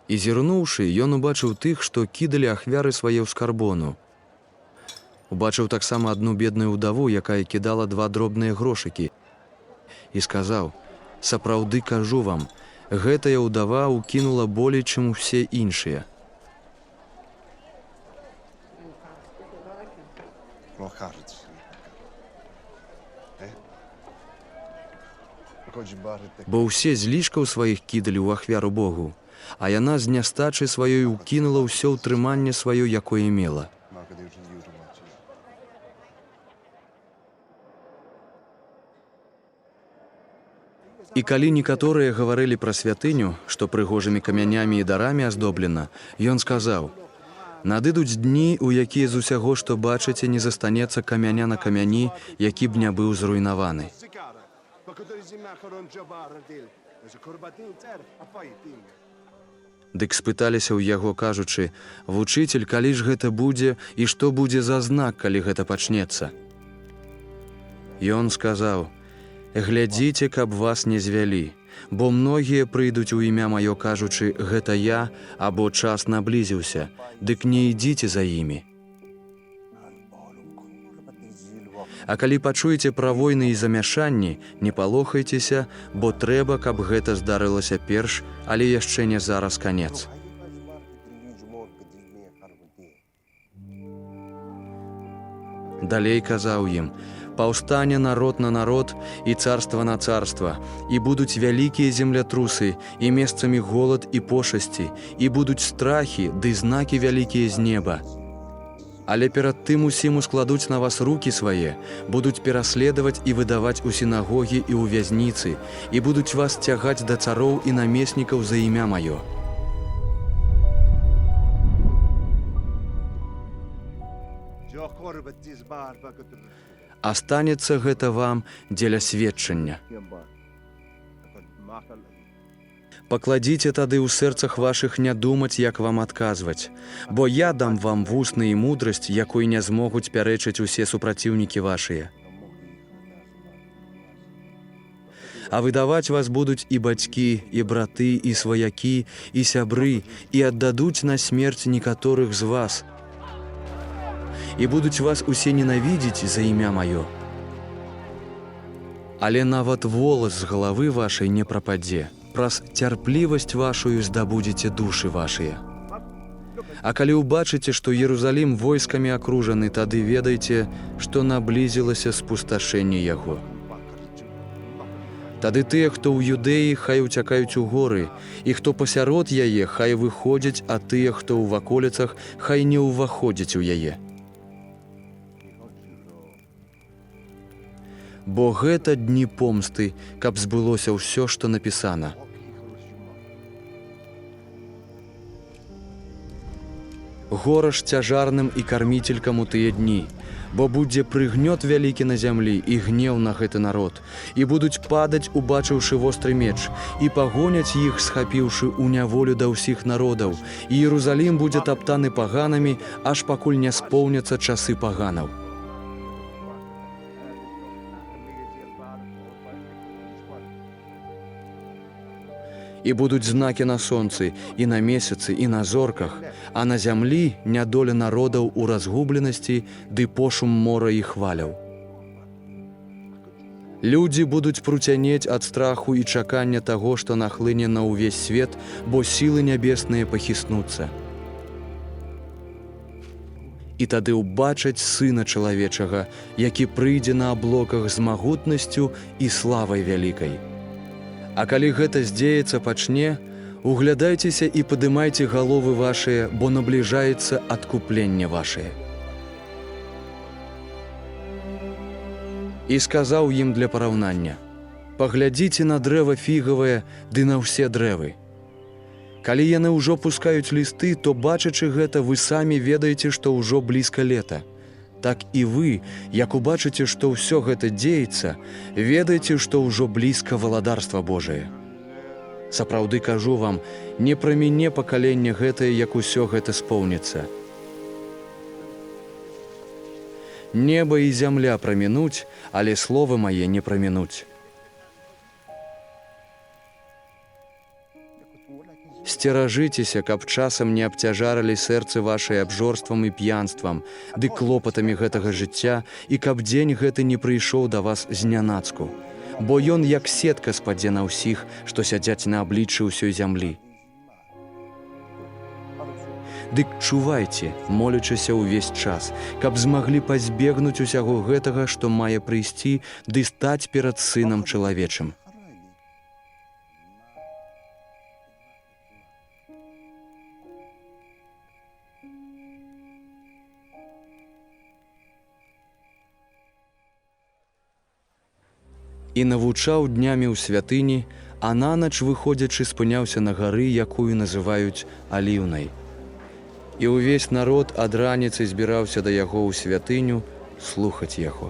І зірнуўшы, ён убачыў тых, што кідалі ахвяры свае ў скарбону. Убачыў таксама адну бедную ўдаву, якая кідала 2 дробныя грошыкі, і сказаў: «Сапраўды кажу вам, гэтая ўдава ўкінула болей, чым усе іншыя». Бо ўсе з лішкаў сваіх кідалі ў ахвяру Богу, а яна з нястачы сваёй укінула ўсё ўтрыманне сваё, якое мела. І калі некаторыя гаварылі пра святыню, што прыгожымі камянямі і дарамі аздоблена, ён сказаў: «Надыдуць дні, у якія з усяго, што бачыце, не застанецца камяня на камяні, які б не быў зруйнаваны». Дык спыталіся ў яго, кажучы: «Вучыцель, калі ж гэта будзе, і што будзе за знак, калі гэта пачнецца?» Ён сказаў: «Глядзіце, каб вас не звялі, бо многія прыйдуць у імя маё, кажучы: гэта я, або час наблізіўся, дык не ідзіце за імі. А калі пачуеце пра войны і замяшанні, не палохайцеся, бо трэба, каб гэта здарылася перш, але яшчэ не зараз канец». Далей казаў ім: «Паўстане народ на народ і царства на царства, і будуць вялікія землятрусы, і месцамі голад і пошасці, і будуць страхі, ды знакі вялікія з неба. Але перад тым усім ускладуць на вас рукі свае, будуць пераследаваць і выдаваць у сінагогі і ў вязніцы, і будуць вас цягаць да цароў і намеснікаў за імя маё. А станецца гэта вам дзеля сведчання. Пакладзіце тады ў сэрцах вашых не думаць, як вам адказваць, бо я дам вам вусны і мудрасць, якой не змогуць пярэчыць усе супраціўнікі вашыя. А выдаваць вас будуць і бацькі, і браты, і сваякі, і сябры, і аддадуць на смерць некаторых з вас. І будуць вас усе ненавідзець за імя маё. Але нават волас з галавы вашай не прападзе. Праз цярплівасць вашую здабудзеце душы вашыя. А калі ўбачыце, што Єрусалім войскамі акружаны, тады ведайце, што наблізілася спусташэнне яго. Тады тыя, хто ў Юдэі, хай уцякаюць у горы, і хто пасярод яе, хай выходзяць, а тыя, хто ў ваколіцах, хай не ўваходзяць у яе. Бо гэта дні помсты, каб збылося ўсё, што напісана. Гора ж цяжарным і карміцелькам у тыя дні, бо будзе прыгнёт вялікі на зямлі і гнеў на гэты народ, і будуць падаць, убачыўшы востры меч, і пагоняць іх, схапіўшы ў няволю да ўсіх народаў, і Єрусалім будзе таптаны паганамі, аж пакуль не споўняцца часы паганаў. І будуць знакі на сонцы, і на месяцы, і на зорках, а на зямлі нядоля народаў у разгубленасці, ды пошум мора і хваляў. Людзі будуць пруцянець ад страху і чакання таго, што нахлыне на ўвесь свет, бо сілы нябесныя пахіснуцца. І тады ўбачаць Сына Чалавечага, які прыйдзе на аблоках з магутнасцю і славай вялікай. А калі гэта здзеецца пачне, углядайцеся і падымайце галовы вашыя, бо набліжаецца адкупленне вашае». І сказаў ім для параўнання: «Паглядзіце на дрэва фігавае, ды на ўсе дрэвы. Калі яны ўжо пускаюць лісты, то, бачачы гэта, вы самі ведаеце, што ўжо блізка лета. Так і вы, як убачыце, што ўсё гэта дзеецца, ведайце, што ўжо блізка валадарства Божае. Сапраўды кажу вам, не праміне пакаленне гэтае, як усё гэта споўніцца. Неба і зямля прамінуць, але словы мае не прамінуць». Сцеражыцеся, каб часам не абцяжарылі сэрцы вашай абжорствам і п'янствам, ды клопатамі гэтага жыцця, і каб дзень гэты не прыйшоў да вас знянацку. Бо ён як сетка спадзе на ўсіх, што сядзяць на абліччы ўсёй зямлі. Дык чувайце, молячыся ўвесь час, каб змаглі пазбегнуць усяго гэтага, што мае прыйсці, ды стаць перад Сынам Чалавечым. І навучаў днямі ў святыні, а нанач, выходзячы, спыняўся на гары, якую называюць Аліўнай. І ўвесь народ ад раніцы збіраўся да яго ў святыню слухаць яго.